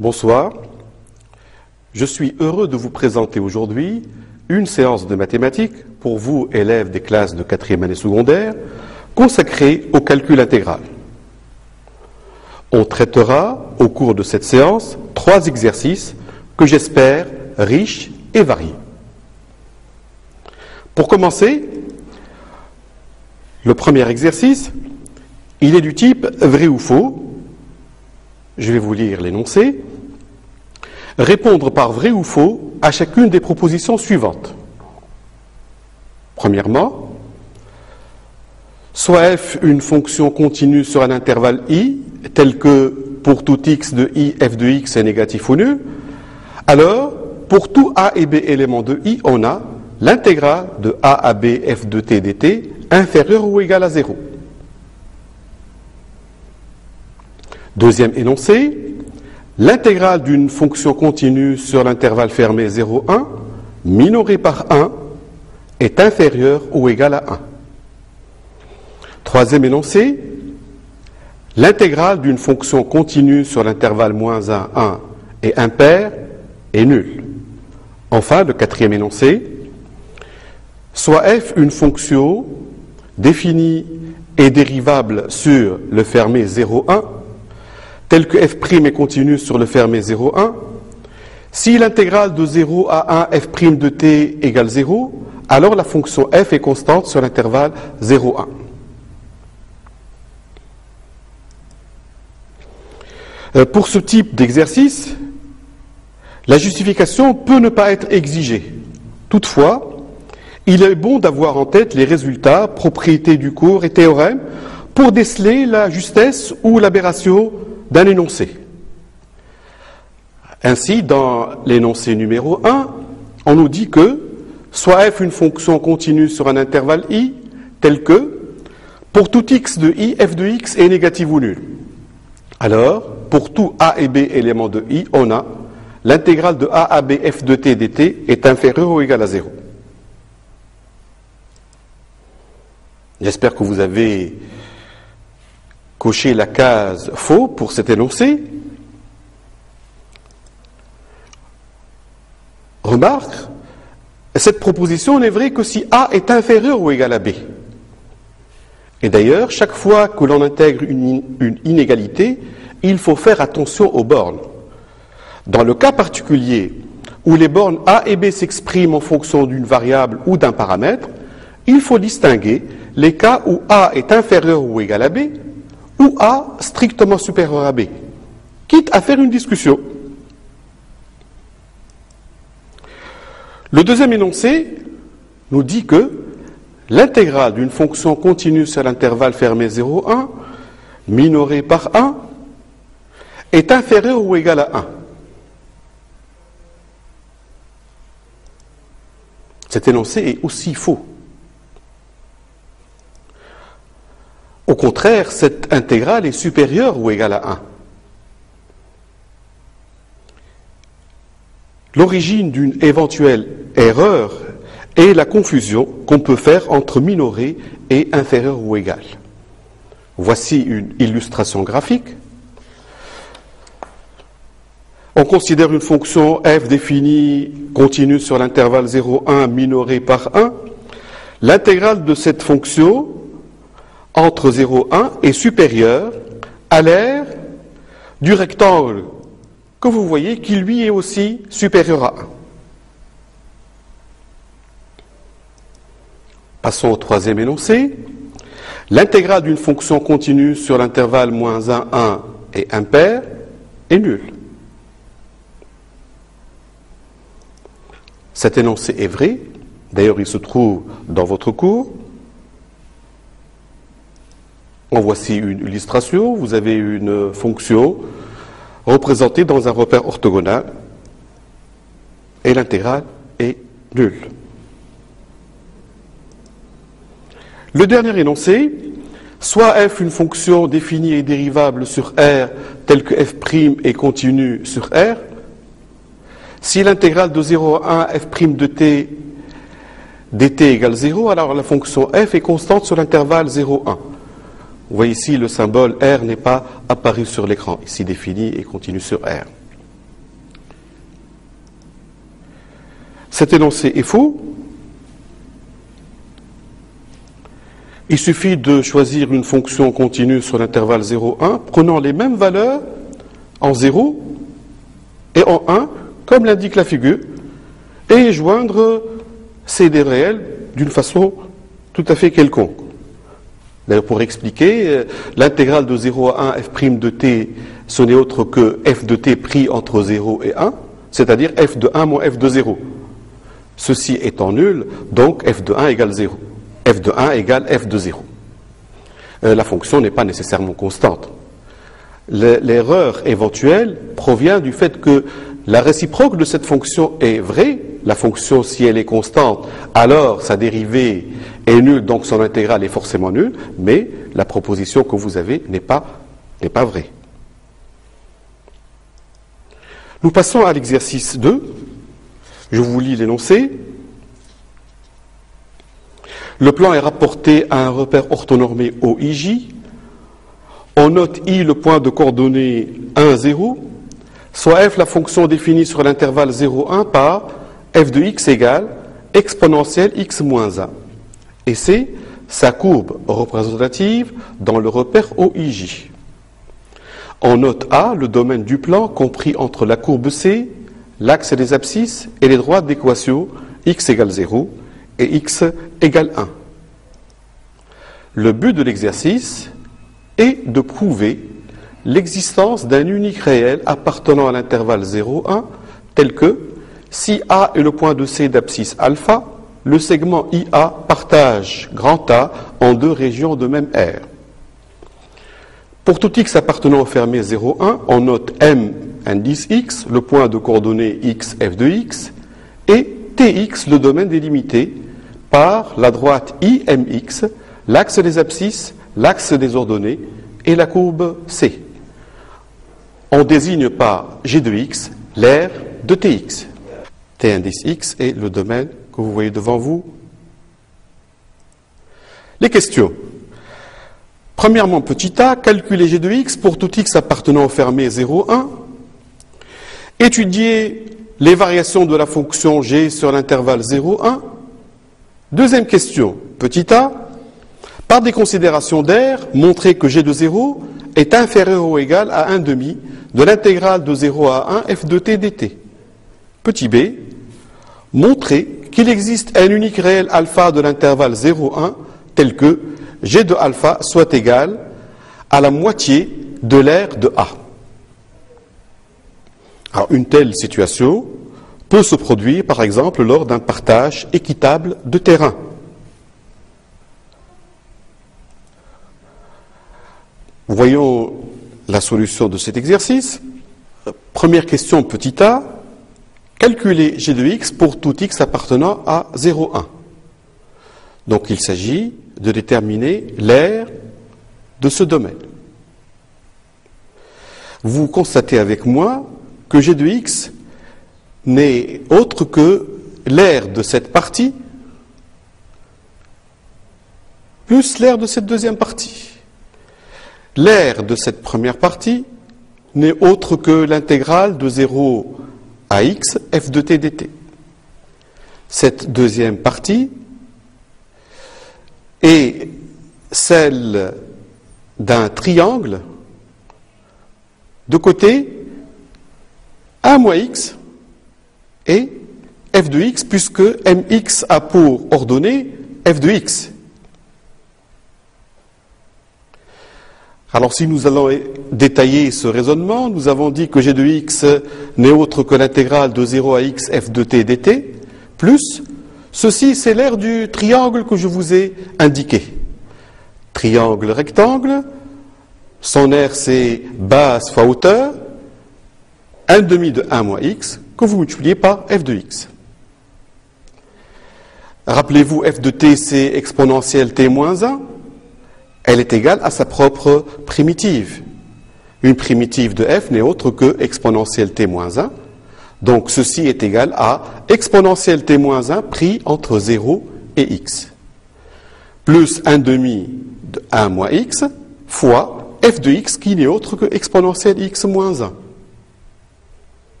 Bonsoir, je suis heureux de vous présenter aujourd'hui une séance de mathématiques pour vous, élèves des classes de 4e année secondaire, consacrée au calcul intégral. On traitera au cours de cette séance 3 exercices que j'espère riches et variés. Pour commencer, le premier exercice, il est du type vrai ou faux. Je vais vous lire l'énoncé. Répondre par vrai ou faux à chacune des propositions suivantes. Premièrement, soit f une fonction continue sur un intervalle i, tel que pour tout x de i, f de x est négatif ou nul, alors pour tout a et b éléments de i, on a l'intégrale de a à b f de t dt inférieure ou égale à 0. Deuxième énoncé, l'intégrale d'une fonction continue sur l'intervalle fermé 0, 1, minorée par 1, est inférieure ou égale à 1. Troisième énoncé, l'intégrale d'une fonction continue sur l'intervalle moins 1, 1 et impair est nulle. Enfin, le quatrième énoncé, soit f une fonction définie et dérivable sur le fermé 0, 1, tel que f' est continu sur le fermé 0, 1, si l'intégrale de 0 à 1 f' de t égale 0, alors la fonction f est constante sur l'intervalle 0, 1. Pour ce type d'exercice, la justification peut ne pas être exigée. Toutefois, il est bon d'avoir en tête les résultats, propriétés du cours et théorèmes pour déceler la justesse ou l'aberration d'un énoncé. Ainsi, dans l'énoncé numéro 1, on nous dit que soit f une fonction continue sur un intervalle i, tel que pour tout x de i, f de x est négatif ou nul. Alors, pour tout a et b éléments de i, on a l'intégrale de a à b f de t dt est inférieure ou égale à 0. J'espère que vous avez coché la case faux pour cet énoncé. Remarque, cette proposition n'est vraie que si A est inférieur ou égal à B. Et d'ailleurs, chaque fois que l'on intègre une inégalité, il faut faire attention aux bornes. Dans le cas particulier où les bornes A et B s'expriment en fonction d'une variable ou d'un paramètre, il faut distinguer les cas où A est inférieur ou égal à B ou A strictement supérieur à B, quitte à faire une discussion. Le deuxième énoncé nous dit que l'intégrale d'une fonction continue sur l'intervalle fermé 0, 1, minorée par 1, est inférieure ou égale à 1. Cet énoncé est aussi faux. Au contraire, cette intégrale est supérieure ou égale à 1. L'origine d'une éventuelle erreur est la confusion qu'on peut faire entre minoré et inférieur ou égal. Voici une illustration graphique. On considère une fonction f définie continue sur l'intervalle 0, 1 minorée par 1. L'intégrale de cette fonction entre 0 et 1 est supérieur à l'aire du rectangle que vous voyez qui lui est aussi supérieur à 1. Passons au troisième énoncé. L'intégrale d'une fonction continue sur l'intervalle moins 1, 1 et impair est nulle. Cet énoncé est vrai. D'ailleurs, il se trouve dans votre cours. En voici une illustration. Vous avez une fonction représentée dans un repère orthogonal et l'intégrale est nulle. Le dernier énoncé, soit f une fonction définie et dérivable sur R telle que f' est continue sur R, si l'intégrale de 0 à 1 f' de t dt égale 0, alors la fonction f est constante sur l'intervalle 0, 1. Vous voyez ici, le symbole R n'est pas apparu sur l'écran, ici défini et continu sur R. Cet énoncé est faux. Il suffit de choisir une fonction continue sur l'intervalle 0,1, prenant les mêmes valeurs en 0 et en 1, comme l'indique la figure, et joindre ces des réels d'une façon tout à fait quelconque. D'ailleurs, pour expliquer, l'intégrale de 0 à 1 f' de t, ce n'est autre que f de t pris entre 0 et 1, c'est-à-dire f de 1 moins f de 0. Ceci étant nul, donc f de 1 égale 0. F de 1 égale f de 0. La fonction n'est pas nécessairement constante. L'erreur éventuelle provient du fait que la réciproque de cette fonction est vraie. La fonction, si elle est constante, alors sa dérivée est nulle, donc son intégrale est forcément nulle, mais la proposition que vous avez n'est pas vraie. Nous passons à l'exercice 2. Je vous lis l'énoncé. Le plan est rapporté à un repère orthonormé OIJ. On note I le point de coordonnées 1, 0, soit f la fonction définie sur l'intervalle 0, 1 par f de x égale exponentielle x moins 1. Et c'est sa courbe représentative dans le repère OIJ. On note A le domaine du plan compris entre la courbe C, l'axe des abscisses et les droites d'équation x égale 0 et x égale 1. Le but de l'exercice est de prouver l'existence d'un unique réel appartenant à l'intervalle 0,1 tel que si A est le point de C d'abscisse alpha, le segment IA partage grand A en deux régions de même R. Pour tout x appartenant au fermé 0,1, on note M indice x, le point de coordonnées x f de x, et Tx, le domaine délimité par la droite IMX, l'axe des abscisses, l'axe des ordonnées et la courbe C. On désigne par G de x l'aire de Tx. T indice x est le domaine que vous voyez devant vous. Les questions. Premièrement, petit a, calculer G de x pour tout x appartenant au fermé 0,1. Étudier les variations de la fonction G sur l'intervalle 0,1. Deuxième question, petit a, par des considérations d'air, montrer que G de 0 est inférieur ou égal à 1 demi de l'intégrale de 0 à 1 f de t dt. Petit b, montrer qu'il existe un unique réel alpha de l'intervalle 0,1 tel que G de alpha soit égal à la moitié de l'aire de A. Alors, une telle situation peut se produire, par exemple, lors d'un partage équitable de terrain. Voyons la solution de cet exercice. Première question, petit a. Calculer G de x pour tout x appartenant à 0,1. Donc, il s'agit de déterminer l'aire de ce domaine. Vous constatez avec moi que G de x n'est autre que l'aire de cette partie plus l'aire de cette deuxième partie. L'aire de cette première partie n'est autre que l'intégrale de 0 à x f de t dt. Cette deuxième partie est celle d'un triangle de côté 1 moins x et f de x, puisque mx a pour ordonnée f de x. Alors si nous allons détailler ce raisonnement, nous avons dit que g de x n'est autre que l'intégrale de 0 à x f de t dt, plus, ceci c'est l'aire du triangle que je vous ai indiqué. Triangle rectangle, son aire c'est base fois hauteur, 1 demi de 1 moins x, que vous multipliez par f de x. Rappelez-vous, f de t c'est exponentielle t moins 1. Elle est égale à sa propre primitive. Une primitive de f n'est autre que exponentielle t moins 1. Donc ceci est égal à exponentielle t moins 1 pris entre 0 et x. Plus 1 demi de 1 moins x fois f de x qui n'est autre que exponentielle x moins 1.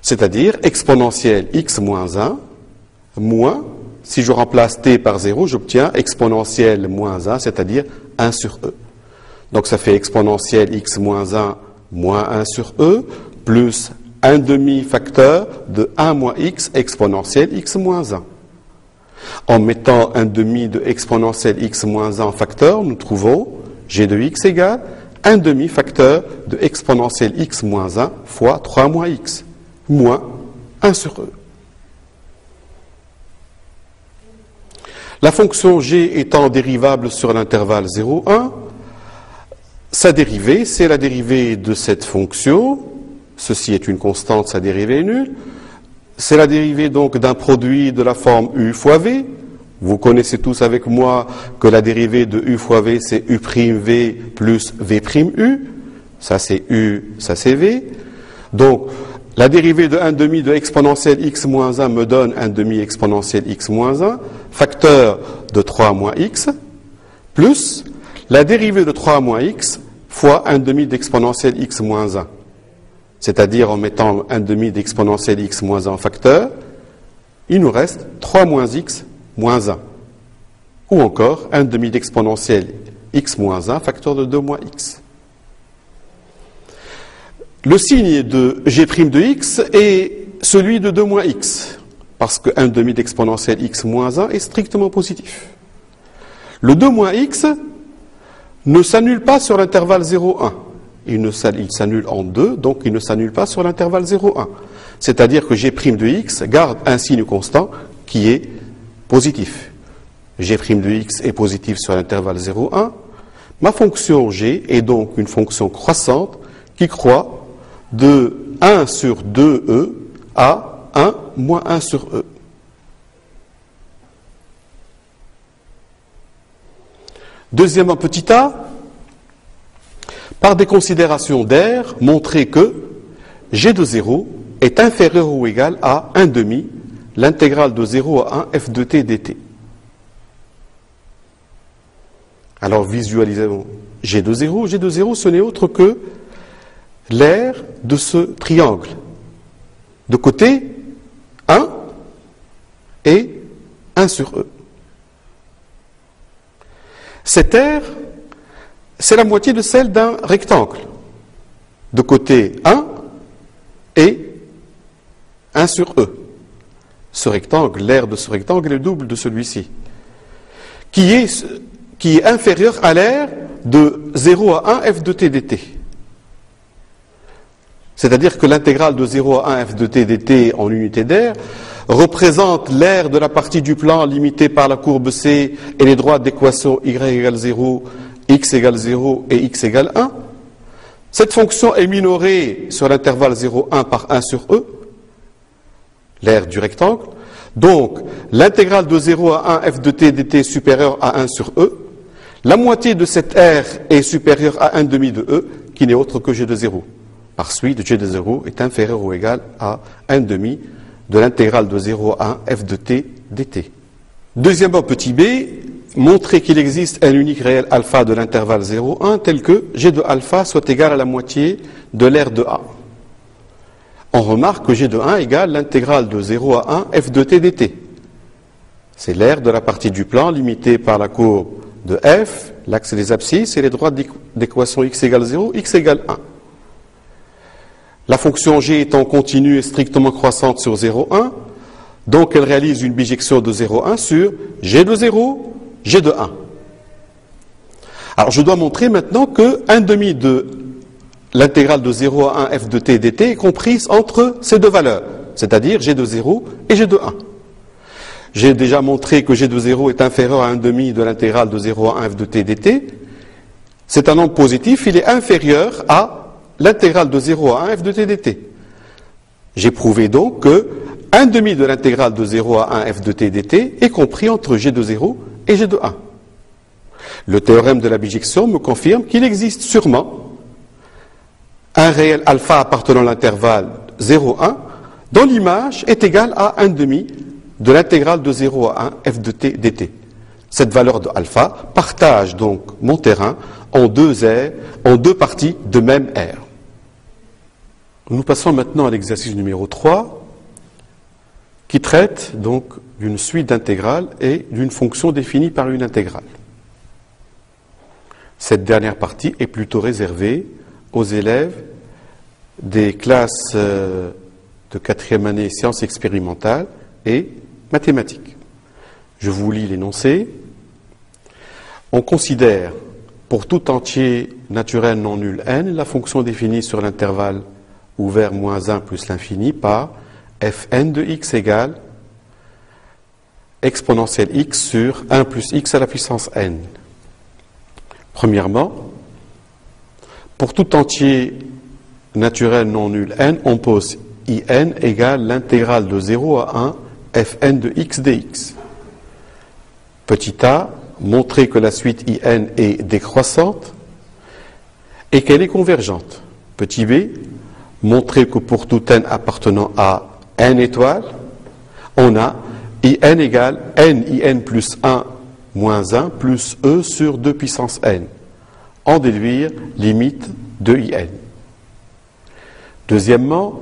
C'est-à-dire exponentielle x moins 1 moins, si je remplace t par 0, j'obtiens exponentielle moins 1, c'est-à-dire 1 sur e. Donc ça fait exponentielle x moins 1 moins 1 sur e, plus un demi-facteur de 1 moins x exponentielle x moins 1. En mettant un demi de exponentielle x moins 1 en facteur, nous trouvons g de x égale un demi-facteur de exponentielle x moins 1 fois 3 moins x, moins 1 sur e. La fonction g étant dérivable sur l'intervalle 0, 1, sa dérivée, c'est la dérivée de cette fonction. Ceci est une constante, sa dérivée est nulle. C'est la dérivée donc d'un produit de la forme u fois v. Vous connaissez tous avec moi que la dérivée de u fois v, c'est u'v plus v'u. Ça c'est u, ça c'est v. Donc, la dérivée de 1 demi de exponentielle x moins 1 me donne 1 demi exponentielle x moins 1, facteur de 3 moins x, plus la dérivée de 3 moins x fois 1 demi d'exponentielle x moins 1. C'est-à-dire en mettant 1 demi d'exponentielle x moins 1 en facteur, il nous reste 3 moins x moins 1. Ou encore 1 demi d'exponentielle x moins 1, facteur de 2 moins x. Le signe de g' de x est celui de 2 moins x, parce que 1 demi d'exponentielle x moins 1 est strictement positif. Le 2 moins x ne s'annule pas sur l'intervalle 0,1. Il s'annule en 2, donc il ne s'annule pas sur l'intervalle 0,1. C'est-à-dire que g' de x garde un signe constant qui est positif. G' de x est positif sur l'intervalle 0,1. Ma fonction g est donc une fonction croissante qui croît de 1 sur 2e à 1 moins 1 sur e. Deuxièmement, petit a, par des considérations d'air, montrer que g de 0 est inférieur ou égal à 1 demi l'intégrale de 0 à 1 f de t dt. Alors visualisons g de 0. G de 0, ce n'est autre que l'aire de ce triangle. De côté, 1 et 1 sur e. Cette aire, c'est la moitié de celle d'un rectangle. De côté, 1 et 1 sur e. Ce rectangle, l'aire de ce rectangle est le double de celui-ci, qui est inférieur à l'aire de 0 à 1 f de t dt. C'est-à-dire que l'intégrale de 0 à 1 f de t dt en unité d'aire représente l'aire de la partie du plan limitée par la courbe C et les droites d'équation y égale 0, x égale 0 et x égale 1. Cette fonction est minorée sur l'intervalle 0,1 par 1 sur e, l'aire du rectangle. Donc, l'intégrale de 0 à 1 f de t dt est supérieure à 1 sur e. La moitié de cette aire est supérieure à 1 demi de e, qui n'est autre que g de 0. Par suite, g de 0 est inférieur ou égal à 1 demi de l'intégrale de 0 à 1 f de t dt. Deuxièmement, petit b, montrer qu'il existe un unique réel alpha de l'intervalle 0,1 tel que g de alpha soit égal à la moitié de l'aire de A. On remarque que g de 1 égale l'intégrale de 0 à 1 f de t dt. C'est l'aire de la partie du plan limitée par la courbe de f, l'axe des abscisses et les droites d'équation x égale 0, x égale 1. La fonction g étant continue et strictement croissante sur 0,1, donc elle réalise une bijection de 0,1 sur g de 0, g de 1. Alors je dois montrer maintenant que 1 demi de l'intégrale de 0 à 1 f de t dt est comprise entre ces deux valeurs, c'est-à-dire g de 0 et g de 1. J'ai déjà montré que g de 0 est inférieur à 1 demi de l'intégrale de 0 à 1 f de t dt. C'est un nombre positif, il est inférieur à l'intégrale de 0 à 1 f de t dt. J'ai prouvé donc que 1 demi de l'intégrale de 0 à 1 f de t dt est compris entre g de 0 et g de 1. Le théorème de la bijection me confirme qu'il existe sûrement un réel alpha appartenant à l'intervalle 0,1 dont l'image est égale à 1 demi de l'intégrale de 0 à 1 f de t dt. Cette valeur de alpha partage donc mon terrain en deux aires, en deux parties de même aire. Nous passons maintenant à l'exercice numéro 3, qui traite donc d'une suite d'intégrales et d'une fonction définie par une intégrale. Cette dernière partie est plutôt réservée aux élèves des classes de 4e année sciences expérimentales et mathématiques. Je vous lis l'énoncé. On considère pour tout entier naturel non nul n la fonction définie sur l'intervalle ouvert moins 1 plus l'infini par fn de x égale exponentielle x sur 1 plus x à la puissance n. Premièrement, pour tout entier naturel non nul n, on pose in égale l'intégrale de 0 à 1 fn de x dx. Petit a, montrer que la suite in est décroissante et qu'elle est convergente. Petit b, montrer que pour tout n appartenant à n étoiles, on a in égale n in plus 1 moins 1 plus e sur 2 puissance n. En déduire limite de in. Deuxièmement,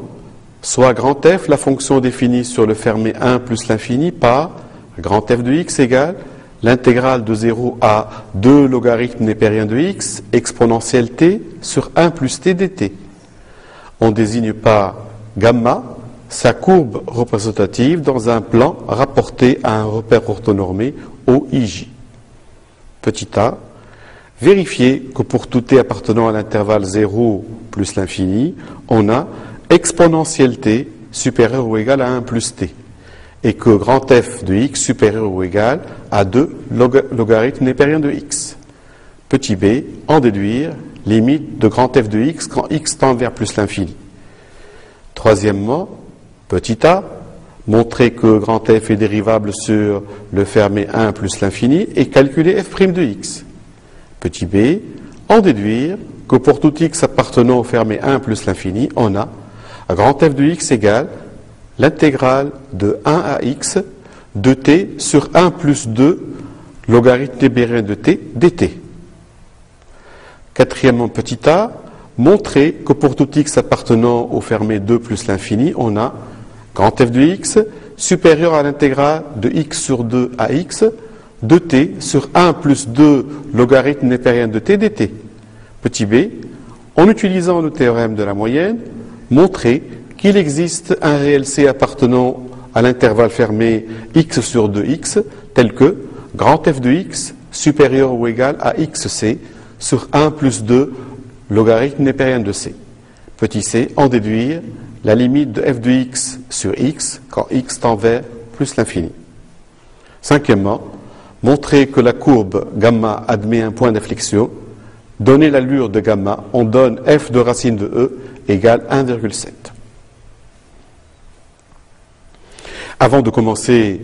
soit grand f la fonction définie sur le fermé 1 plus l'infini par grand f de x égale l'intégrale de 0 à 2 logarithme népérien de x exponentielle t sur 1 plus t dt. On désigne par gamma sa courbe représentative dans un plan rapporté à un repère orthonormé OIJ. Petit a, vérifier que pour tout t appartenant à l'intervalle 0 plus l'infini, on a exponentielle t supérieure ou égale à 1 plus t, et que grand f de x supérieur ou égal à 2 logarithmes népériens de x. Petit b, en déduire limite de grand f de x quand x tend vers plus l'infini. Troisièmement, petit a, montrer que grand f est dérivable sur le fermé 1 plus l'infini et calculer f' de x. Petit b, en déduire que pour tout x appartenant au fermé 1 plus l'infini, on a grand f de x égale l'intégrale de 1 à x de t sur 1 plus 2 logarithme népérien de t dt. Quatrièmement, petit a, montrer que pour tout x appartenant au fermé 2 plus l'infini, on a grand f de x supérieur à l'intégrale de x sur 2 à x de t sur 1 plus 2 logarithme népérien de t dt. Petit b, en utilisant le théorème de la moyenne, montrer qu'il existe un réel c appartenant à l'intervalle fermé x sur 2x, tel que grand f de x supérieur ou égal à xc sur 1 plus 2 logarithme népérien de c. Petit c, en déduire la limite de f de x sur x quand x tend vers plus l'infini. Cinquièmement, montrer que la courbe gamma admet un point d'inflexion. Donner l'allure de gamma, on donne f de racine de e égale 1,7. Avant de commencer,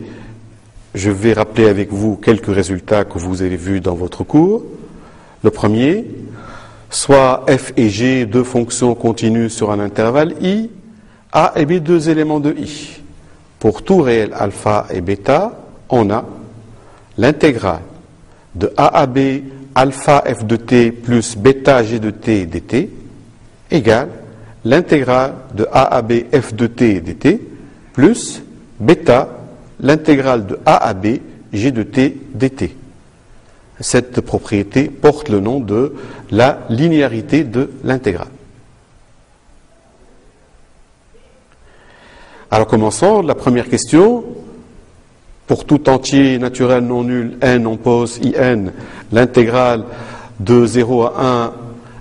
je vais rappeler avec vous quelques résultats que vous avez vus dans votre cours. Le premier, soit f et g, deux fonctions continues sur un intervalle i, a et b, deux éléments de i. Pour tout réel alpha et bêta, on a l'intégrale de a à b alpha f de t plus bêta g de t dt égale l'intégrale de a à b f de t dt plus bêta l'intégrale de a à b g de t dt. Cette propriété porte le nom de la linéarité de l'intégrale. Alors commençons. La première question. Pour tout entier naturel non nul n, on pose in l'intégrale de 0 à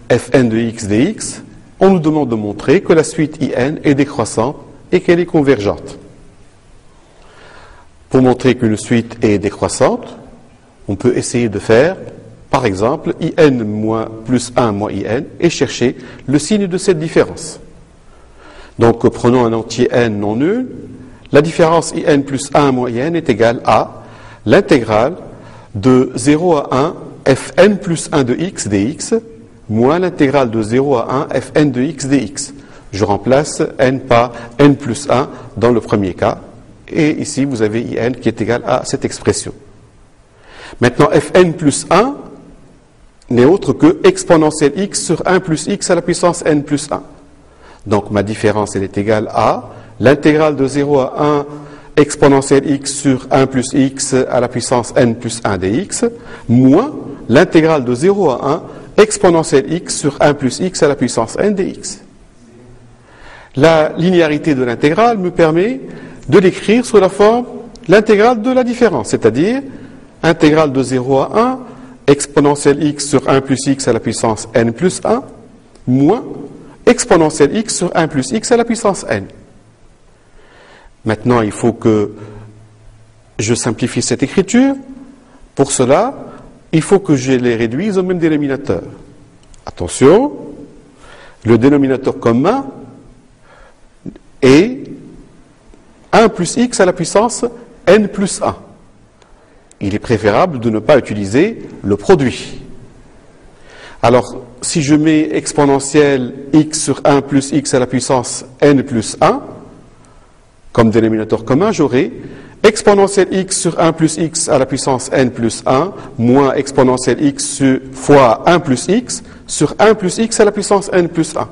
1 fn de x dx. On nous demande de montrer que la suite in est décroissante et qu'elle est convergente. Pour montrer qu'une suite est décroissante, on peut essayer de faire, par exemple, in moins plus 1 moins in et chercher le signe de cette différence. Donc prenons un entier n non nul. La différence in plus 1 moins in est égale à l'intégrale de 0 à 1 fn plus 1 de x dx moins l'intégrale de 0 à 1 fn de x dx. Je remplace n par n plus 1 dans le premier cas. Et ici, vous avez in qui est égal à cette expression. Maintenant, fn plus 1 n'est autre que exponentielle x sur 1 plus x à la puissance n plus 1. Donc, ma différence, elle est égale à l'intégrale de 0 à exponentielle x sur 1 plus x à la puissance n plus 1 dx, moins l'intégrale de 0 à 1 exponentielle x sur 1 plus x à la puissance n dx. La linéarité de l'intégrale me permet de l'écrire sous la forme l'intégrale de la différence, c'est-à-dire intégrale de 0 à 1 exponentielle x sur 1 plus x à la puissance n plus 1 moins exponentielle x sur 1 plus x à la puissance n. Maintenant, il faut que je simplifie cette écriture. Pour cela, il faut que je les réduise au même dénominateur. Attention, le dénominateur commun est 1 plus x à la puissance n plus 1. Il est préférable de ne pas utiliser le produit. Alors, si je mets exponentielle x sur 1 plus x à la puissance n plus 1, comme dénominateur commun, j'aurai exponentielle x sur 1 plus x à la puissance n plus 1 moins exponentielle x fois 1 plus x sur 1 plus x à la puissance n plus 1.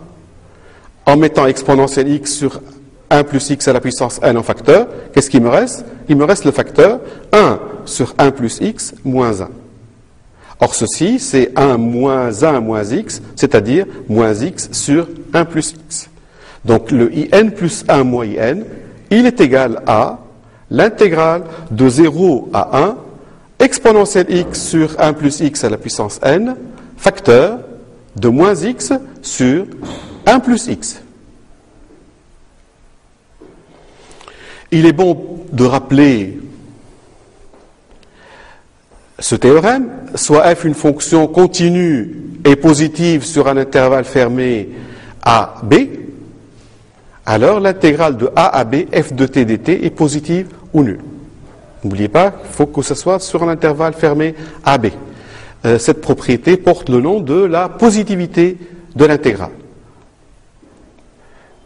En mettant exponentielle x sur 1 plus x à la puissance n en facteur, qu'est-ce qu'il me reste? Il me reste le facteur 1 sur 1 plus x moins 1. Or ceci, c'est 1 moins x, c'est-à-dire moins x sur 1 plus x. Donc le in plus 1 moins in, il est égal à l'intégrale de 0 à 1 exponentielle x sur 1 plus x à la puissance n, facteur de moins x sur 1 plus x. Il est bon de rappeler ce théorème, soit f une fonction continue et positive sur un intervalle fermé a, b, alors l'intégrale de a à b, f de t dt est positive ou nulle. N'oubliez pas, il faut que ce soit sur un intervalle fermé a, b. Cette propriété porte le nom de la positivité de l'intégrale.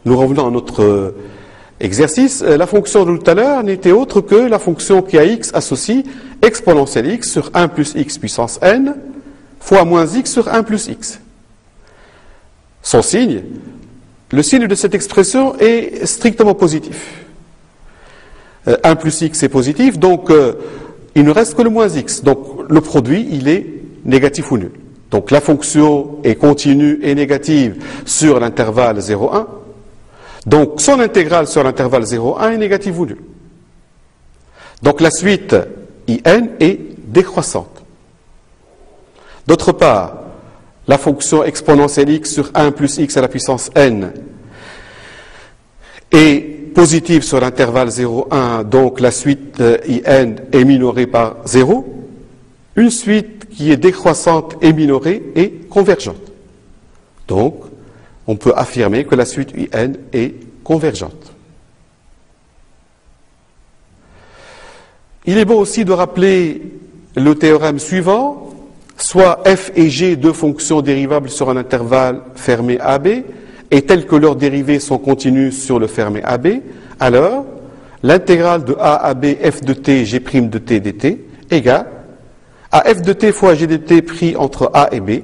Nous revenons à notre exercice. La fonction de tout à l'heure n'était autre que la fonction qui à x associe exponentielle x sur 1 plus x puissance n fois moins x sur 1 plus x. Son signe, le signe de cette expression est strictement positif. 1 plus x est positif, donc il ne reste que le moins x. Donc le produit, il est négatif ou nul. Donc la fonction est continue et négative sur l'intervalle 0,1. Donc son intégrale sur l'intervalle 0,1 est négative ou nulle. Donc la suite in est décroissante. D'autre part, la fonction exponentielle x sur 1 plus x à la puissance n est positive sur l'intervalle 0,1, donc la suite in est minorée par 0. Une suite qui est décroissante et minorée est convergente. Donc, on peut affirmer que la suite in est convergente. Il est bon aussi de rappeler le théorème suivant. Soit f et g, deux fonctions dérivables sur un intervalle fermé AB, et telles que leurs dérivées sont continues sur le fermé AB, alors l'intégrale de a à b f de t g' de t dt égale à f de t fois g de t pris entre a et b,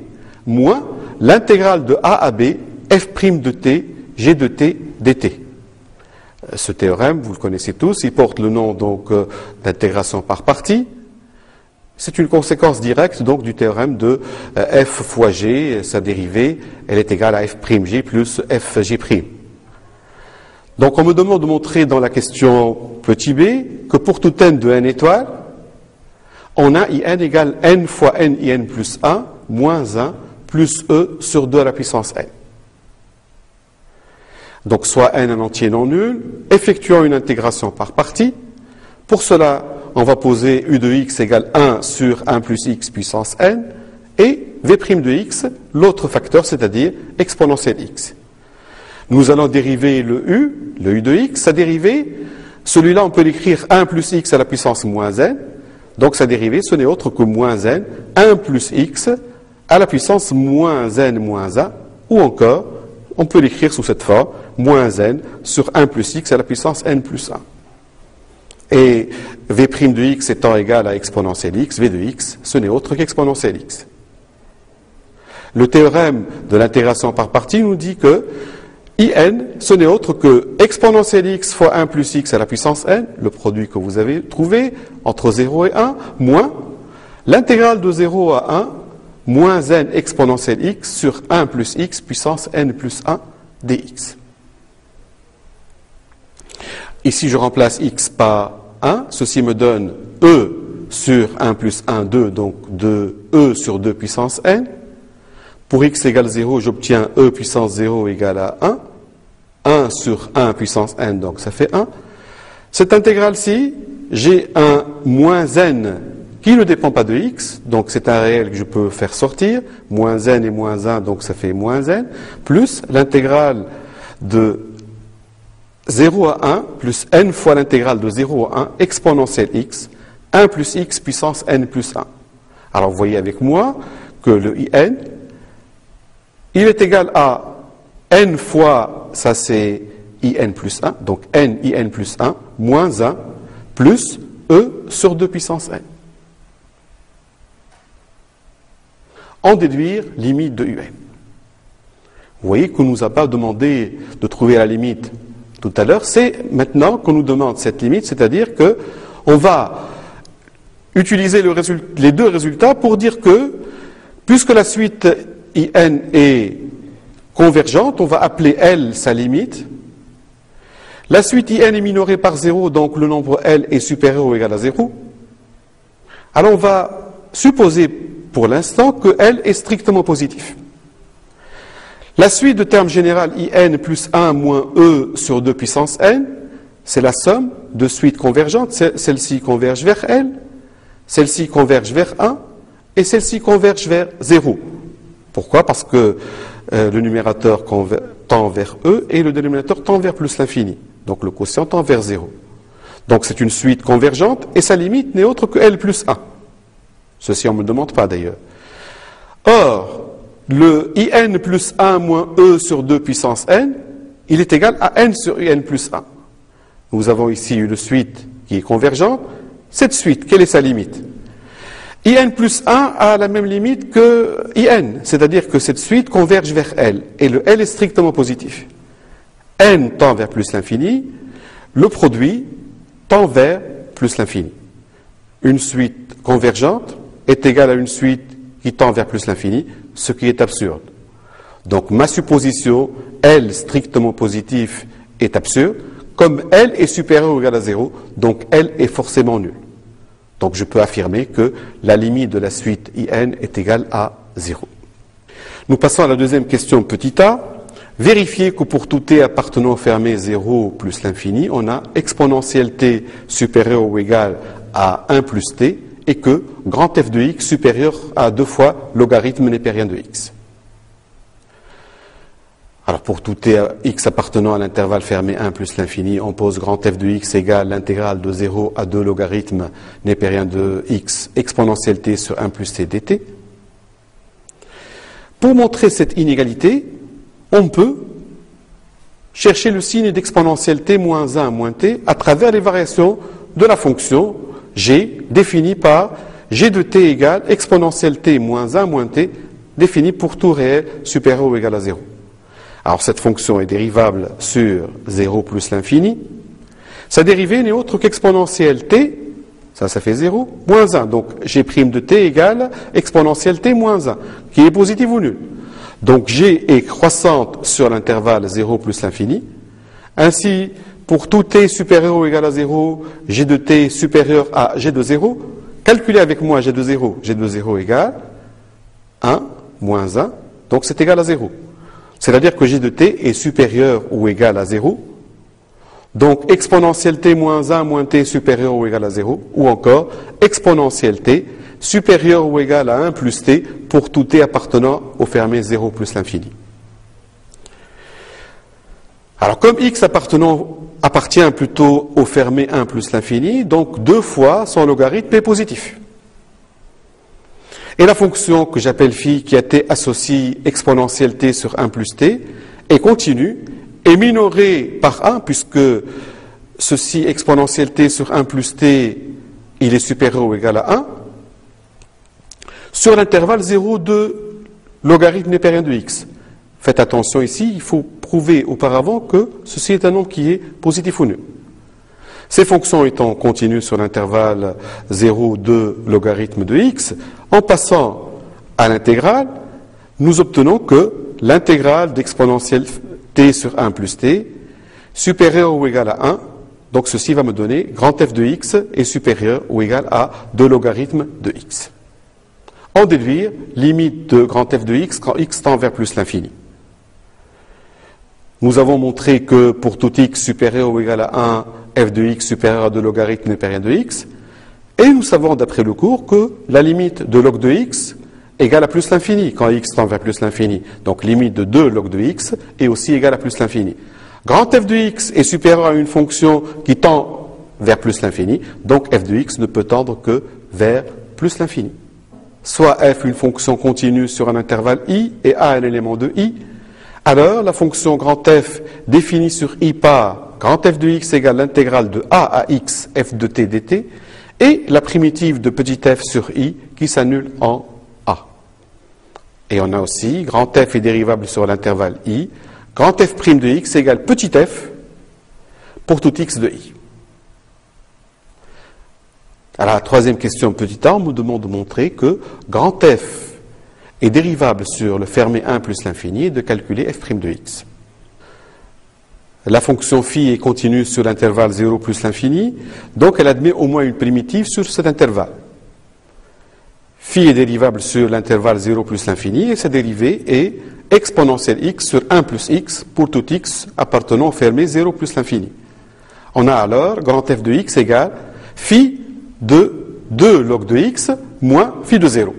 moins l'intégrale de a à b f' de t g de t dt. Ce théorème, vous le connaissez tous, il porte le nom donc d'intégration par partie. C'est une conséquence directe donc du théorème de f fois g, sa dérivée, elle est égale à f'g plus fg'. Donc on me demande de montrer dans la question petit b que pour tout n de n étoiles, on a in égale n fois n in plus 1 moins 1 plus e sur 2 à la puissance n. Donc soit n un entier non nul, effectuant une intégration par partie. Pour cela, on va poser u de x égale 1 sur 1 plus x puissance n, et v' de x, l'autre facteur, c'est-à-dire exponentielle x. Nous allons dériver le u de x, sa dérivée, celui-là on peut l'écrire 1 plus x à la puissance moins n, donc sa dérivée ce n'est autre que moins n, 1 plus x à la puissance moins n moins 1, ou encore, on peut l'écrire sous cette forme, moins n sur 1 plus x à la puissance n plus 1. Et v' de x étant égal à exponentielle x, v de x, ce n'est autre qu'exponentielle x. Le théorème de l'intégration par partie nous dit que IN, ce n'est autre que exponentielle x fois 1 plus x à la puissance n, le produit que vous avez trouvé entre 0 et 1, moins l'intégrale de 0 à 1, moins n exponentielle x sur 1 plus x puissance n plus 1 dx. Ici, je remplace x par 1, ceci me donne e sur 1 plus 1, 2, donc 2e sur 2 puissance n. Pour x égale 0, j'obtiens e puissance 0 égale à 1. 1 sur 1 puissance n, donc ça fait 1. Cette intégrale-ci, j'ai un moins n qui ne dépend pas de x, donc c'est un réel que je peux faire sortir. Moins n et moins 1, donc ça fait moins n, plus l'intégrale de 0 à 1, plus n fois l'intégrale de 0 à 1, exponentielle x, 1 plus x puissance n plus 1. Alors vous voyez avec moi que le in, il est égal à n fois, ça c'est in plus 1, donc n in plus 1, moins 1, plus e sur 2 puissance n. En déduire limite de un. Vous voyez qu'on ne nous a pas demandé de trouver la limite tout à l'heure, c'est maintenant qu'on nous demande cette limite, c'est-à-dire que on va utiliser les deux résultats pour dire que, puisque la suite in est convergente, on va appeler L sa limite. La suite in est minorée par 0, donc le nombre L est supérieur ou égal à 0. Alors on va supposer pour l'instant que L est strictement positif. La suite de terme général in plus 1 moins e sur 2 puissance n, c'est la somme de suites convergentes. Celle-ci converge vers L, celle-ci converge vers 1 et celle-ci converge vers 0. Pourquoi? Parce que le numérateur tend vers e et le dénominateur tend vers plus l'infini. Donc le quotient tend vers 0. Donc c'est une suite convergente et sa limite n'est autre que L plus 1. Ceci on ne me demande pas d'ailleurs. Or, le in plus 1 moins e sur 2 puissance n, il est égal à n sur in plus 1. Nous avons ici une suite qui est convergente. Cette suite, quelle est sa limite? In plus 1 a la même limite que in, c'est-à-dire que cette suite converge vers L, et le L est strictement positif. N tend vers plus l'infini, le produit tend vers plus l'infini. Une suite convergente est égale à une suite qui tend vers plus l'infini, ce qui est absurde. Donc ma supposition, L strictement positif, est absurde, comme L est supérieur ou égal à 0, donc L est forcément nul. Donc je peux affirmer que la limite de la suite in est égale à 0. Nous passons à la deuxième question, petit a. Vérifier que pour tout t appartenant au fermé 0 plus l'infini, on a exponentielle t supérieure ou égale à 1 plus t, et que grand f de x supérieur à 2 fois logarithme népérien de x. Alors pour tout t x appartenant à l'intervalle fermé 1 plus l'infini, on pose grand f de x égale l'intégrale de 0 à 2 logarithme népérien de x exponentielle t sur 1 plus t dt. Pour montrer cette inégalité, on peut chercher le signe d'exponentielle t moins 1 moins t à travers les variations de la fonction g définie par g de t égale exponentielle t moins 1 moins t définie pour tout réel supérieur ou égal à 0. Alors cette fonction est dérivable sur 0 plus l'infini. Sa dérivée n'est autre qu'exponentielle t, ça fait 0, moins 1. Donc g' de t égale exponentielle t moins 1, qui est positive ou nulle. Donc g est croissante sur l'intervalle 0 plus l'infini. Ainsi, pour tout t supérieur ou égal à 0, g de t supérieur à g de 0, calculez avec moi g de 0 égale 1 moins 1, donc c'est égal à 0. C'est-à-dire que g de t est supérieur ou égal à 0. Donc exponentielle t moins 1 moins t supérieur ou égal à 0. Ou encore exponentielle t supérieur ou égal à 1 plus t pour tout t appartenant au fermé 0 plus l'infini. Alors comme x appartient plutôt au fermé 1 plus l'infini, donc 2 fois son logarithme est positif. Et la fonction que j'appelle phi, qui a t associe exponentielle t sur 1 plus t, est continue, est minorée par 1, puisque ceci, exponentielle t sur 1 plus t, il est supérieur ou égal à 1, sur l'intervalle 0 de logarithme népérien de x. Faites attention ici, il faut prouvé auparavant que ceci est un nombre qui est positif ou nul. Ces fonctions étant continues sur l'intervalle 0, 2, logarithme de x, en passant à l'intégrale, nous obtenons que l'intégrale d'exponentielle t sur 1 plus t supérieure ou égale à 1, donc ceci va me donner grand f de x est supérieur ou égal à 2 logarithmes de x. En déduire limite de grand f de x quand x tend vers plus l'infini. Nous avons montré que pour tout x supérieur ou égal à 1, f de x supérieur à 2 logarithmes népériens de x, et nous savons d'après le cours que la limite de log de x égale à plus l'infini quand x tend vers plus l'infini. Donc limite de 2 log de x est aussi égale à plus l'infini. Grand f de x est supérieur à une fonction qui tend vers plus l'infini, donc f de x ne peut tendre que vers plus l'infini. Soit f une fonction continue sur un intervalle i et a un élément de i, alors la fonction grand f définie sur i par grand f de x égale l'intégrale de a à x f de t dt et la primitive de petit f sur i qui s'annule en a. Et on a aussi grand f est dérivable sur l'intervalle i, grand f' de x égale petit f pour tout x de i. Alors la troisième question petit a, on nous demande de montrer que grand f est dérivable sur le fermé 1 plus l'infini et de calculer f' de x. La fonction phi est continue sur l'intervalle 0 plus l'infini, donc elle admet au moins une primitive sur cet intervalle. Phi est dérivable sur l'intervalle 0 plus l'infini et sa dérivée est exponentielle x sur 1 plus x pour tout x appartenant au fermé 0 plus l'infini. On a alors grand f de x égale phi de 2 log de x moins phi de 0.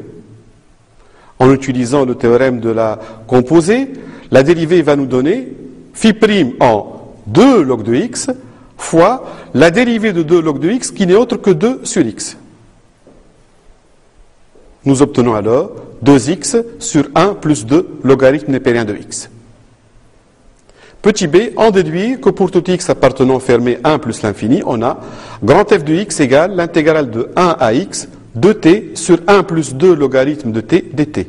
En utilisant le théorème de la composée, la dérivée va nous donner phi' en 2 log de x fois la dérivée de 2 log de x qui n'est autre que 2 sur x. Nous obtenons alors 2x sur 1 plus 2 logarithme népérien de x. Petit b, en déduire que pour tout x appartenant au fermé 1 plus l'infini, on a grand f de x égale l'intégrale de 1 à x de t sur 1 plus 2 logarithme de t dt.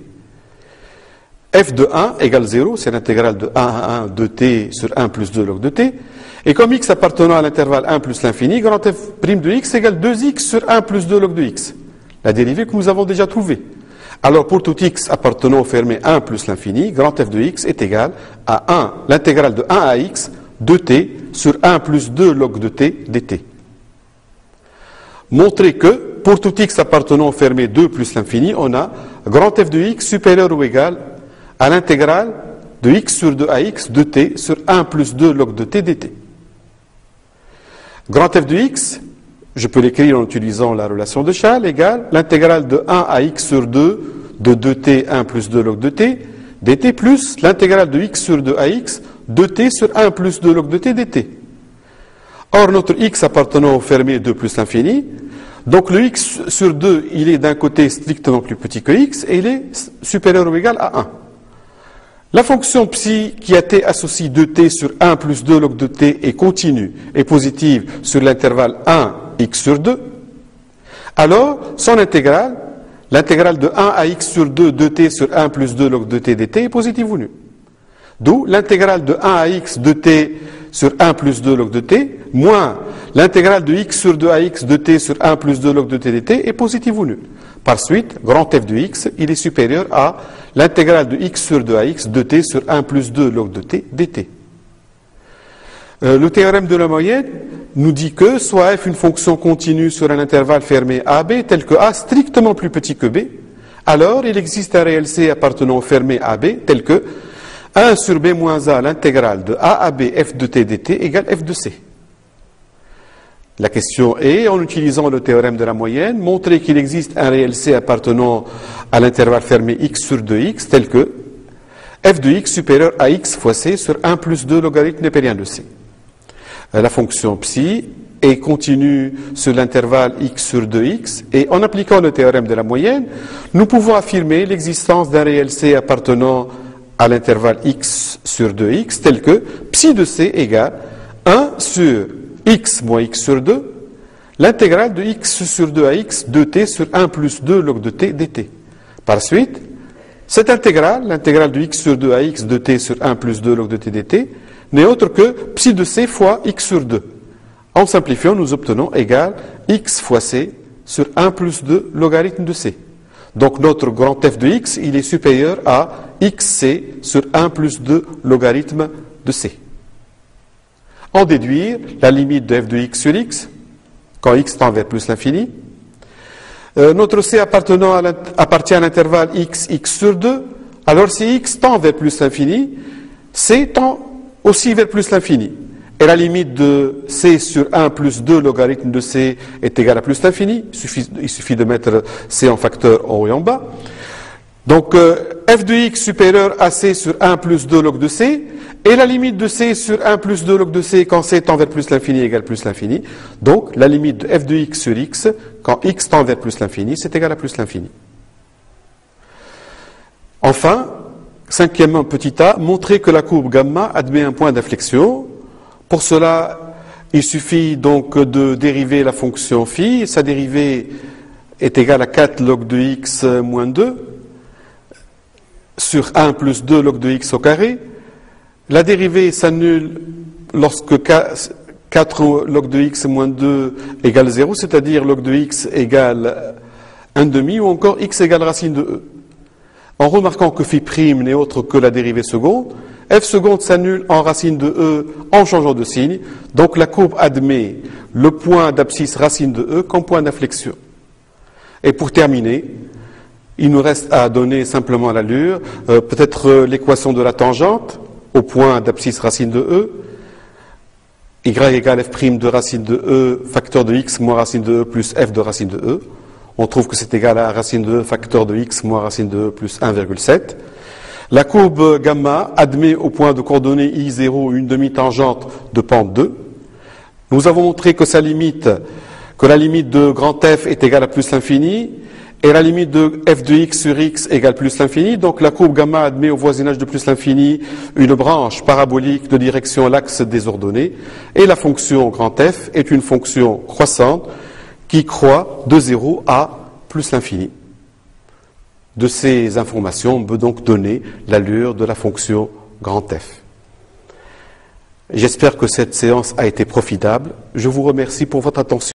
f de 1 égale 0, c'est l'intégrale de 1 à 1 de t sur 1 plus 2 log de t. Et comme x appartenant à l'intervalle 1 plus l'infini, grand f' de x égale 2x sur 1 plus 2 log de x. La dérivée que nous avons déjà trouvée. Alors pour tout x appartenant au fermé 1 plus l'infini, grand f de x est égal à 1, l'intégrale de 1 à x de t sur 1 plus 2 log de t dt. Montrer que pour tout x appartenant au fermé 2 plus l'infini, on a grand f de x supérieur ou égal à l'intégrale de x sur 2 à x de t sur 1 plus 2 log de t dt. Grand f de x, je peux l'écrire en utilisant la relation de Chasles, égale l'intégrale de 1 à x sur 2 de 2t 1 plus 2 log de t dt plus l'intégrale de x sur 2 à x de t sur 1 plus 2 log de t dt. Or, notre x appartenant au fermé 2 plus l'infini, donc le x sur 2, il est d'un côté strictement plus petit que x et il est supérieur ou égal à 1. La fonction psi qui a t associe 2t sur 1 plus 2 log de t est continue et positive sur l'intervalle 1 x sur 2. Alors, son intégrale, l'intégrale de 1 à x sur 2 de t sur 1 plus 2 log de t dt est positive ou nulle. D'où l'intégrale de 1 à x de t sur 1 plus 2 log de t moins l'intégrale de x sur 2 à x de t sur 1 plus 2 log de t dt est positive ou nulle. Par suite, grand f de x, il est supérieur à l'intégrale de x sur 2 à x de t sur 1 plus 2 log de t dt. Le théorème de la moyenne nous dit que soit f une fonction continue sur un intervalle fermé AB tel que A strictement plus petit que B, alors il existe un réel C appartenant au fermé AB tel que 1 sur B moins A l'intégrale de A à B f de t dt égale f de C. La question est, en utilisant le théorème de la moyenne, montrer qu'il existe un réel C appartenant à l'intervalle fermé x sur 2x tel que f de x supérieur à x fois C sur 1 plus 2 logarithme népérien de C. La fonction psi est continue sur l'intervalle x sur 2x et en appliquant le théorème de la moyenne, nous pouvons affirmer l'existence d'un réel C appartenant à l'intervalle x sur 2x tel que psi de C égale 1 sur x moins x sur 2, l'intégrale de x sur 2 à x de t sur 1 plus 2 log de t dt. Par suite, Cette intégrale, l'intégrale de x sur 2 à x de t sur 1 plus 2 log de t dt, n'est autre que psi de c fois x sur 2. En simplifiant, nous obtenons égal x fois c sur 1 plus 2 logarithme de c. Donc notre grand f de x, il est supérieur à xc sur 1 plus 2 logarithme de c. En déduire la limite de f de x sur x, quand x tend vers plus l'infini. Notre c appartient à l'intervalle x sur 2. Alors si x tend vers plus l'infini, c tend aussi vers plus l'infini. Et la limite de c sur 1 plus 2 logarithme de c est égale à plus l'infini. Il suffit de mettre c en facteur en haut et en bas. Donc f de x supérieur à c sur 1 plus 2 log de c. Et la limite de c sur 1 plus 2 log de c quand c tend vers plus l'infini égale plus l'infini. Donc la limite de f de x sur x quand x tend vers plus l'infini, c'est égal à plus l'infini. Enfin, cinquièmement, petit a, montrer que la courbe gamma admet un point d'inflexion. Pour cela, il suffit donc de dériver la fonction phi. Sa dérivée est égale à 4 log de x moins 2 sur 1 plus 2 log de x au carré. La dérivée s'annule lorsque 4 log de x moins 2 égale 0, c'est-à-dire log de x égale 1,5 ou encore x égale racine de e. En remarquant que phi prime n'est autre que la dérivée seconde, f seconde s'annule en racine de e en changeant de signe. Donc la courbe admet le point d'abscisse racine de e comme point d'inflexion. Et pour terminer, il nous reste à donner simplement l'allure, peut-être l'équation de la tangente au point d'abscisse racine de e, y égale f' de racine de e facteur de x moins racine de e plus f de racine de e. On trouve que c'est égal à racine de e facteur de x moins racine de e plus 1,7. La courbe gamma admet au point de coordonnées I0 une demi-tangente de pente 2. Nous avons montré que la limite de grand F est égale à plus l'infini et la limite de f de x sur x égale plus l'infini. Donc la courbe gamma admet au voisinage de plus l'infini une branche parabolique de direction l'axe des ordonnées et la fonction grand F est une fonction croissante qui croît de 0 à plus l'infini. De ces informations, on peut donc donner l'allure de la fonction grand F. J'espère que cette séance a été profitable. Je vous remercie pour votre attention.